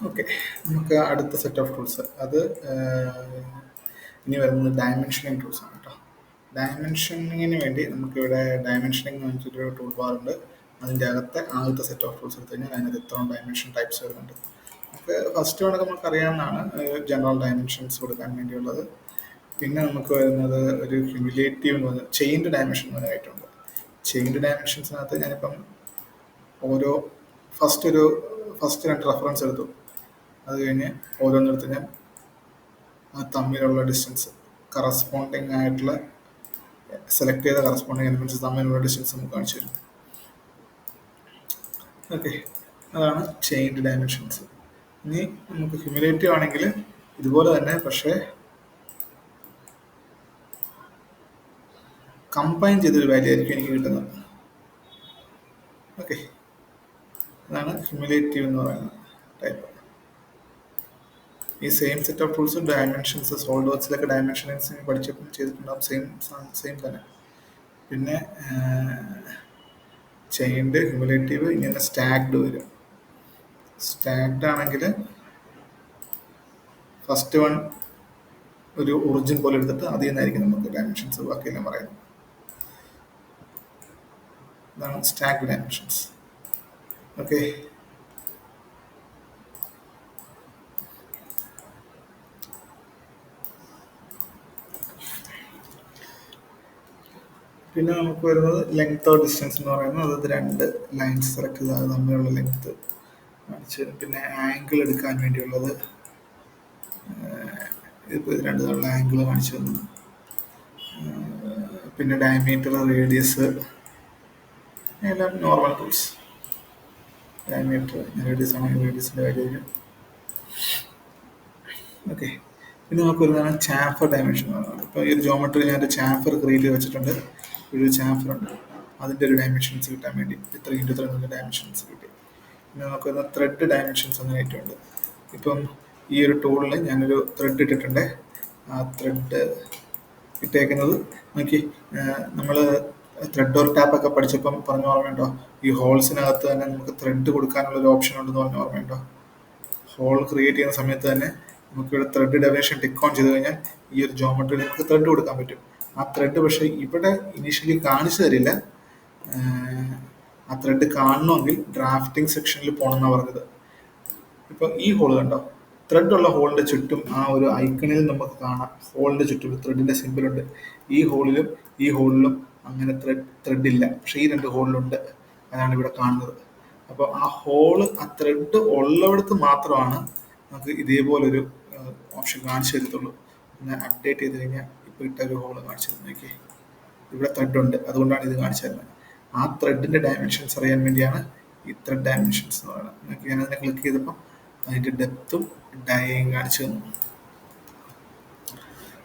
Okay, നമുക്ക് അടുത്ത set of tools അത് ഇനി വരുന്നത് ഡയമെൻഷനിങ് ടൂൾസ് ആണ് കേട്ടോ. ഡയമെൻഷനിങ്ങിന് വേണ്ടി നമുക്കിവിടെ ഡയമെൻഷനിങ് എന്ന് വെച്ചിട്ടൊരു ടൂൾ ബാർ ഉണ്ട്. അതിൻ്റെ അകത്തെ ആദ്യത്തെ സെറ്റ് ഓഫ് ടൂൾസ് എടുത്തു കഴിഞ്ഞാൽ അതിനകത്ത് ഇത്രയും ഡയമെൻഷൻ ടൈപ്സ് വരുന്നുണ്ട്. നമുക്ക് ഫസ്റ്റ് വേണമെങ്കിൽ നമുക്ക് അറിയാവുന്നതാണ് ജനറൽ ഡയമെൻഷൻസ് കൊടുക്കാൻ വേണ്ടിയുള്ളത്. പിന്നെ നമുക്ക് വരുന്നത് ഒരു ഹ്യൂമിലേറ്റീവ് എന്ന് പറഞ്ഞ ചെയിൻഡ് ഡയമെൻഷൻ എന്ന് പറഞ്ഞിട്ടുണ്ട്. ചെയിൻഡ് ഡയമെൻഷൻസിനകത്ത് ഞാനിപ്പം ഓരോ ഫസ്റ്റ് ഒരു ഫസ്റ്റ് രണ്ട് റെഫറൻസ് എടുത്തു. അത് കഴിഞ്ഞ് ഓരോന്നിടത്ത് ഞാൻ തമ്മിലുള്ള ഡിസ്റ്റൻസ് കറസ്പോണ്ടിങ് ആയിട്ടുള്ള സെലക്ട് ചെയ്ത കറസ്പോണ്ടിങ് എലിമെന്റ്സ് തമ്മിലുള്ള ഡിസ്റ്റൻസ് നമുക്ക് കാണിച്ചു തരും. ഓക്കെ, അതാണ് ചെയിൻഡ് ഡയമെൻഷൻസ്. ഇനി നമുക്ക് ഹ്യൂമിലേറ്റീവ് ആണെങ്കിൽ ഇതുപോലെ തന്നെ, പക്ഷേ കമ്പൈൻ ചെയ്തൊരു വാല്യൂ ആയിരിക്കും എനിക്ക് കിട്ടുന്നത്. ഓക്കെ, അതാണ് ഹ്യൂമിലേറ്റീവ് എന്ന് പറയുന്ന ടൈപ്പ്. ഈ same set of tools dimensions solid വർക്സിലൊക്കെ ഡയമെൻഷൻസ് പഠിച്ചപ്പോൾ ചെയ്തിട്ടുണ്ടാകും. സെയിം തന്നെ. പിന്നെ ചെയിൻഡ് ഹ്യൂമിലേറ്റീവ് ഇങ്ങനെ സ്റ്റാക്ഡ് വരും. സ്റ്റാക്ഡ് ആണെങ്കിൽ ഫസ്റ്റ് വൺ ഒരു ഒറിജിൻ പോലെ എടുത്തിട്ട് അതിൽ നിന്നായിരിക്കും നമുക്ക് ഡയമെൻഷൻസ് ബാക്കിയെല്ലാം പറയുന്നത്. ഇതാണ് സ്റ്റാക്ഡ് ഡയമെൻഷൻസ്. ഓക്കെ, പിന്നെ നമുക്ക് വരുന്നത് ലെങ്ത് ഓർ ഡിസ്റ്റൻസ് എന്ന് പറയുന്നത്, അത് രണ്ട് ലൈൻസ് സെലക്ട് ചെയ്താൽ തമ്മിലുള്ള ലെങ്ത് കാണിച്ച് തരും. പിന്നെ ആംഗിൾ എടുക്കാൻ വേണ്ടിയുള്ളത് ഇപ്പോൾ ഇത് രണ്ട് തമ്മിലുള്ള ആംഗിൾ കാണിച്ചു തന്നു. പിന്നെ ഡയമീറ്റർ, റേഡിയസ് എല്ലാം നോർമൽ ടൂൾസ്. ഡയമീറ്റർ റേഡിയസ് ആണെങ്കിൽ റേഡിയസിൻ്റെ കാര്യം. ഓക്കെ, പിന്നെ നമുക്ക് വരുന്നതാണ് ചാംഫർ ഡയമെൻഷൻ എന്ന് പറയുന്നത്. ഇപ്പോൾ ഈ ഒരു ജോമെട്രി ഞാനൊരു ചാംഫർ ക്രിയേറ്റ് ചെയ്ത് വെച്ചിട്ടുണ്ട്. ഒരു ചാംഫർ ഉണ്ട്, അതിൻ്റെ ഒരു ഡയമെൻഷൻസ് കിട്ടാൻ വേണ്ടി ഇത്ര ഇൻറ്റു ഇത്ര എന്നുള്ള ഡയമെൻഷൻസ് കിട്ടി. പിന്നെ നമുക്ക് വരുന്ന ത്രെഡ് ഡയമെൻഷൻസ് അങ്ങനെയായിട്ടുണ്ട്. ഇപ്പം ഈ ഒരു ടൂളിൽ ഞാനൊരു ത്രെഡ് ഇട്ടിട്ടുണ്ട്. ആ ത്രെഡ് ഇട്ടേക്കുന്നത് നോക്കി, നമ്മൾ ത്രെഡ് ഓർ ടാപ്പൊക്കെ പഠിച്ചപ്പം പറഞ്ഞ ഓർമ്മയുണ്ടോ? ഈ ഹോൾസിനകത്ത് തന്നെ നമുക്ക് ത്രെഡ് കൊടുക്കാനുള്ള ഒരു ഓപ്ഷൻ ഉണ്ടെന്ന് പറഞ്ഞ ഓർമ്മയുണ്ടോ? ഹോൾ ക്രിയേറ്റ് ചെയ്യുന്ന സമയത്ത് തന്നെ നമുക്കിവിടെ ത്രെഡ് ഡെഫിനേഷൻ ടിക്ക് ഓൺ ചെയ്ത് കഴിഞ്ഞാൽ ഈ ഒരു ജോമെട്രിയിൽ നമുക്ക് ത്രെഡ് കൊടുക്കാൻ പറ്റും. ആ ത്രെഡ് പക്ഷേ ഇവിടെ ഇനീഷ്യലി കാണിച്ചു തരില്ല. ആ ത്രെഡ് കാണണമെങ്കിൽ ഡ്രാഫ്റ്റിംഗ് സെക്ഷനിൽ പോകണമെന്നാണ് പറഞ്ഞത്. ഇപ്പോൾ ഈ ഹോൾ കണ്ടോ, ത്രെഡ് ഉള്ള ഹോളിൻ്റെ ചുറ്റും ആ ഒരു ഐക്കണിൽ നമുക്ക് കാണാം ഹോളിൻ്റെ ചുറ്റും ത്രെഡിൻ്റെ സിമ്പിളുണ്ട്. ഈ ഹോളിലും അങ്ങനെ ത്രെഡ് ഇല്ല, പക്ഷേ ഈ രണ്ട് ഹോളിലുണ്ട്. അതാണ് ഇവിടെ കാണുന്നത്. അപ്പോൾ ആ ഹോള്, ആ ത്രെഡ് ഉള്ളിടത്ത് മാത്രമാണ് നമുക്ക് ഇതേപോലൊരു ഓപ്ഷൻ കാണിച്ചു തരത്തുള്ളൂ. ഒന്ന് അപ്ഡേറ്റ് ചെയ്ത് കഴിഞ്ഞാൽ ഇപ്പോൾ ഇട്ട ഒരു ഹോള് കാണിച്ചു തന്നേക്കേ, ഇവിടെ ത്രെഡ് ഉണ്ട്, അതുകൊണ്ടാണ് ഇത് കാണിച്ചു തരുന്നത്. ആ ത്രെഡിൻ്റെ ഡയമെൻഷൻസ് അറിയാൻ വേണ്ടിയാണ് ഈ ത്രെഡ് ഡയമെൻഷൻസ് എന്ന് പറയുന്നത്. നിങ്ങൾക്ക് ഞാനതിനെ ക്ലിക്ക് ചെയ്തപ്പോൾ അതിൻ്റെ ഡെപ്തും ഡയയും കാണിച്ചു തന്നു.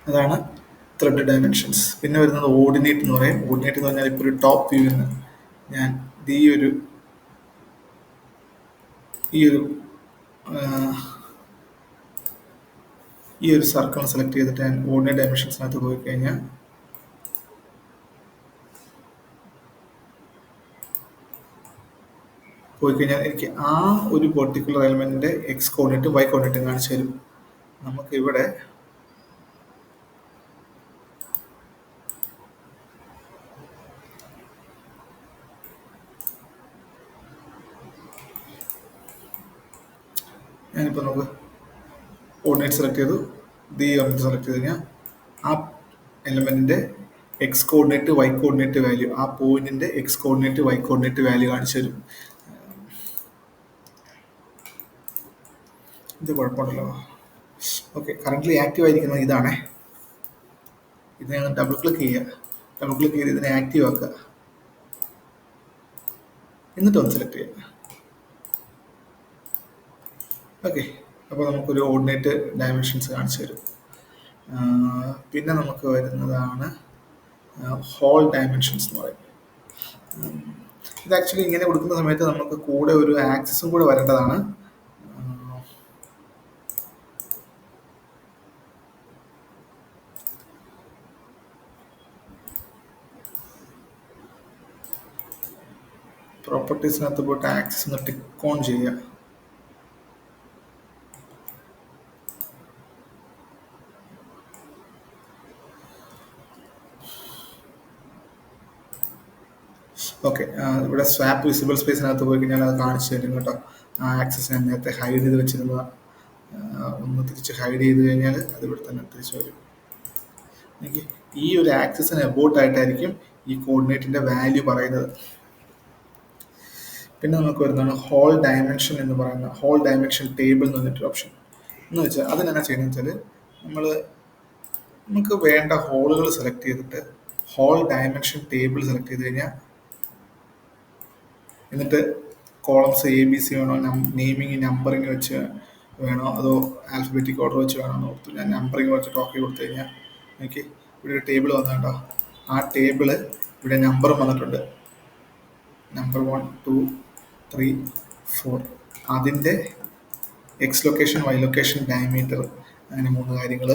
അതാണ് ത്രെഡ് ഡയമെൻഷൻസ്. പിന്നെ വരുന്നത് ഓർഡിനേറ്റ് എന്ന് പറയും. ഓർഡിനേറ്റ് എന്ന് പറഞ്ഞാൽ ഇപ്പോൾ ഒരു ടോപ്പ് വ്യൂവിൽ നിന്ന് ഞാൻ ഈ ഒരു ഈ ഒരു സർക്കിൾ സെലക്ട് ചെയ്തിട്ട് ഞാൻ ഓർഡിനേറ്റ് ഡയമെൻഷൻസിനകത്ത് പോയി കഴിഞ്ഞാൽ എനിക്ക് ആ ഒരു പെർട്ടിക്കുലർ എലിമെന്റിന്റെ എക്സ് കോർഡിനേറ്റ് വൈ കോർഡിനേറ്റ് കാണിച്ചു തരും. നമുക്ക് ഇവിടെ ഞാനിപ്പോൾ നമുക്ക് കോർഡിനേറ്റ് സെലക്ട് ചെയ്തു, സെലക്ട് ചെയ്ത് കഴിഞ്ഞാൽ ആ എലിമെന്റിന്റെ x coordinate y coordinate value, ആ പോയിന്റിന്റെ x coordinate y coordinate value കാണിച്ചു തരും. ഇത് കുഴപ്പമുണ്ടല്ലോ. ഓക്കെ, കറന്റ് ആക്റ്റീവ് ആയിരിക്കുന്നത് ഇതാണേ. ഇത് ഞാൻ ഡബിൾ ക്ലിക്ക് ചെയ്ത് ഇതിനെ ആക്റ്റീവ് ആക്കുക, എന്നിട്ട് ഒന്ന് സെലക്ട് ചെയ്യുക. ഓക്കെ, അപ്പോൾ നമുക്കൊരു ഓർഡിനേറ്റ് ഡയമെൻഷൻസ് കാണിച്ചു തരും. പിന്നെ നമുക്ക് വരുന്നതാണ് ഹോൾ ഡയമെൻഷൻസ് എന്ന് പറയും. ഇത് ആക്ച്വലി ഇങ്ങനെ കൊടുക്കുന്ന സമയത്ത് നമുക്ക് കൂടെ ഒരു ആക്സിസും കൂടെ വരേണ്ടതാണ്. പ്രോപ്പർട്ടീസിനകത്ത് പോയിട്ട് ആക്സിസ് ഒന്ന് ടിക്ക് ഓൺ ചെയ്യുക. ഓക്കെ, ഇവിടെ സ്വാപ്പ് വിസിബിൾ സ്പേസിനകത്ത് പോയി കഴിഞ്ഞാൽ അത് കാണിച്ചു തരും കേട്ടോ. ആ ആക്സസ് ഞാൻ നേരത്തെ ഹൈഡ് ചെയ്ത് വെച്ചിരുന്ന ഒന്ന് തിരിച്ച് ഹൈഡ് ചെയ്ത് കഴിഞ്ഞാൽ അത് ഇവിടെ തന്നെ തിരിച്ചു വരും. എനിക്ക് ഈ ഒരു ആക്സസിന് അബൌട്ട് ആയിട്ടായിരിക്കും ഈ കോർഡിനേറ്റിന്റെ വാല്യൂ പറയുന്നത്. പിന്നെ നമുക്ക് വരുന്നതാണ് ഹോൾ ഡയമെൻഷൻ എന്ന് പറയുന്ന ഹോൾ ഡയമെൻഷൻ ടേബിൾ എന്ന് പറഞ്ഞിട്ടൊരു ഓപ്ഷൻ. എന്ന് വെച്ചാൽ അതിനെന്നാ ചെയ്യുന്നത് വെച്ചാൽ നമ്മൾ നമുക്ക് വേണ്ട ഹോളുകൾ സെലക്ട് ചെയ്തിട്ട് ഹോൾ ഡയമെൻഷൻ ടേബിൾ സെലക്ട് ചെയ്ത് കഴിഞ്ഞാൽ എന്നിട്ട് കോളംസ് എ ബി സി വേണോ, നെയിമിങ് നമ്പറിങ് വെച്ച് വേണോ, അതോ ആൽഫബറ്റിക് ഓർഡർ വെച്ച് വേണോ എന്ന് ഓർത്തു. ഞാൻ നമ്പറിങ് വെച്ചിട്ട് ഓക്കെ കൊടുത്തു കഴിഞ്ഞാൽ എനിക്ക് ഇവിടെ ഒരു ടേബിൾ വന്നിട്ടുണ്ടോ. ആ ടേബിള് ഇവിടെ നമ്പറും വന്നിട്ടുണ്ട്. നമ്പർ 1 2 3 4. അതിൻ്റെ x location, y location, diameter, അങ്ങനെ 3 കാര്യങ്ങൾ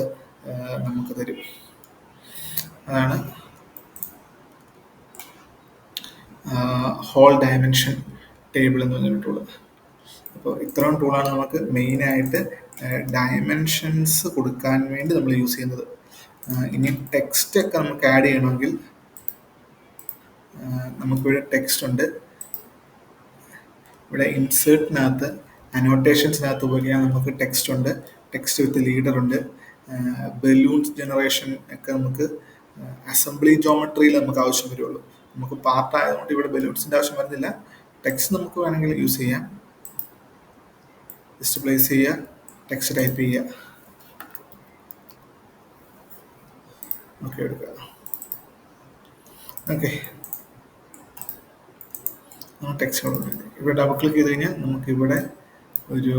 നമുക്ക് തരും. അതാണ് ഹോൾ ഡയമെൻഷൻ ടേബിൾ എന്ന് പറഞ്ഞൊരു ടൂള്. അപ്പോൾ ഇത്രയും ടൂളാണ് നമുക്ക് മെയിനായിട്ട് ഡയമെൻഷൻസ് കൊടുക്കാൻ വേണ്ടി നമ്മൾ യൂസ് ചെയ്യുന്നത്. ഇനി ടെക്സ്റ്റ് ഒക്കെ നമുക്ക് ആഡ് ചെയ്യണമെങ്കിൽ നമുക്കിവിടെ ടെക്സ്റ്റ് ഉണ്ട്. ഇവിടെ ഇൻസേർട്ടിനകത്ത് അനോട്ടേഷൻസിനകത്ത് പോയി കഴിഞ്ഞാൽ നമുക്ക് ടെക്സ്റ്റ് ഉണ്ട്. ടെക്സ്റ്റ് വിത്ത് ലീഡർ ഉണ്ട്. ബലൂൺസ് ജനറേഷൻ ഒക്കെ നമുക്ക് അസംബ്ലി ജോമെട്രിയിൽ നമുക്ക് ആവശ്യം വരുള്ളൂ. നമുക്ക് പാർട്ട് ആയതുകൊണ്ട് ഇവിടെ ബലൂൺസിന്റെ ആവശ്യം വരുന്നില്ല. ടെക്സ്റ്റ് നമുക്ക് വേണമെങ്കിൽ യൂസ് ചെയ്യാം. ജസ്റ്റ് പ്ലേസ് ചെയ്യുക, ടെക്സ്റ്റ് ടൈപ്പ് ചെയ്യുക, ഓക്കെ എടുക്കുക. ഓക്കെ, ആ ടെക്സ്റ്റ് ഇവിടെ ഡബിൾ ക്ലിക്ക് ചെയ്ത് കഴിഞ്ഞാൽ നമുക്ക് ഇവിടെ ഒരു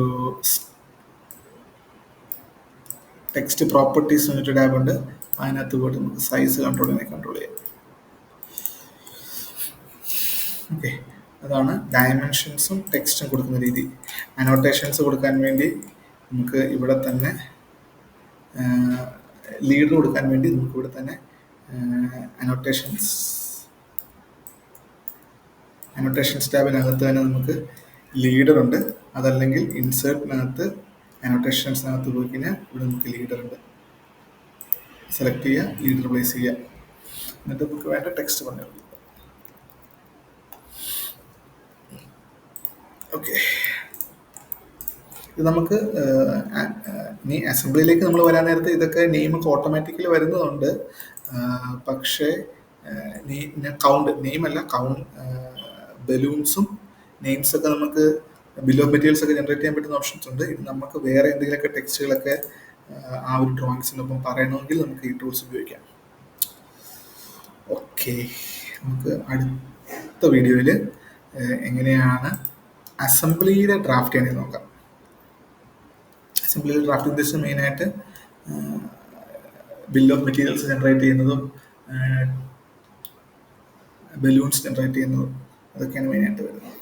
ടെക്സ്റ്റ് പ്രോപ്പർട്ടീസ് എന്നിട്ട് ടാബ് ഉണ്ട്. അതിനകത്ത് പോയിട്ട് നമുക്ക് സൈസ് കൺട്രോൾ ചെയ്യാം. ഓക്കെ, അതാണ് ഡയമെൻഷൻസും ടെക്സ്റ്റും കൊടുക്കുന്ന രീതി. അനോട്ടേഷൻസ് കൊടുക്കാൻ വേണ്ടി നമുക്ക് ഇവിടെ തന്നെ ലീഡർ കൊടുക്കാൻ വേണ്ടി നമുക്ക് ഇവിടെ തന്നെ അനോട്ടേഷൻസ് ടാബിനകത്ത് തന്നെ നമുക്ക് ലീഡർ ഉണ്ട്. അതല്ലെങ്കിൽ ഇൻസേർട്ടിനകത്ത് അനോട്ടേഷൻസിനകത്ത് പോയി കഴിഞ്ഞാൽ ഇവിടെ നമുക്ക് ലീഡർ ഉണ്ട്. സെലക്ട് ചെയ്യുക, ലീഡർ പ്ലേസ് ചെയ്യുക, എന്നിട്ട് നമുക്ക് വേണ്ട ടെക്സ്റ്റ് പറഞ്ഞു. ഓക്കെ, ഇത് നമുക്ക് ഇനി അസംബ്ലിയിലേക്ക് നമ്മൾ വരാൻ നേരത്തെ ഇതൊക്കെ നെയിമൊക്കെ ഓട്ടോമാറ്റിക്കലി വരുന്നതുണ്ട്. പക്ഷേ കൗണ്ട് നെയിമല്ല കൗണ്ട് ബലൂൺസും നെയിംസ് ഒക്കെ നമുക്ക് ബിൽ ഓഫ് മെറ്റീരിയൽസ് ഒക്കെ ജനറേറ്റ് ചെയ്യാൻ പറ്റുന്ന ഓപ്ഷൻസ് ഉണ്ട്. ഇത് നമുക്ക് വേറെ എന്തെങ്കിലുമൊക്കെ ടെക്സ്റ്റുകളൊക്കെ ആ ഒരു ഡ്രോയിങ്സിനൊപ്പം പറയണമെങ്കിൽ നമുക്ക് ഈ ടൂൾസ് ഉപയോഗിക്കാം. ഓക്കെ, നമുക്ക് അടുത്ത വീഡിയോയിൽ എങ്ങനെയാണ് അസംബ്ലിയുടെ ഡ്രാഫ്റ്റ് ചെയ്യണമെന്ന് നോക്കാം. അസംബ്ലിയിൽ ഡ്രാഫ്റ്റ് ഉദ്ദേശിച്ച് മെയിനായിട്ട് ബിൽ ഓഫ് മെറ്റീരിയൽസ് ജനറേറ്റ് ചെയ്യുന്നതും ബലൂൺസ് ജനറേറ്റ് ചെയ്യുന്നതും അതൊക്കെയാണ് മെയിനായിട്ട് വരുന്നത്.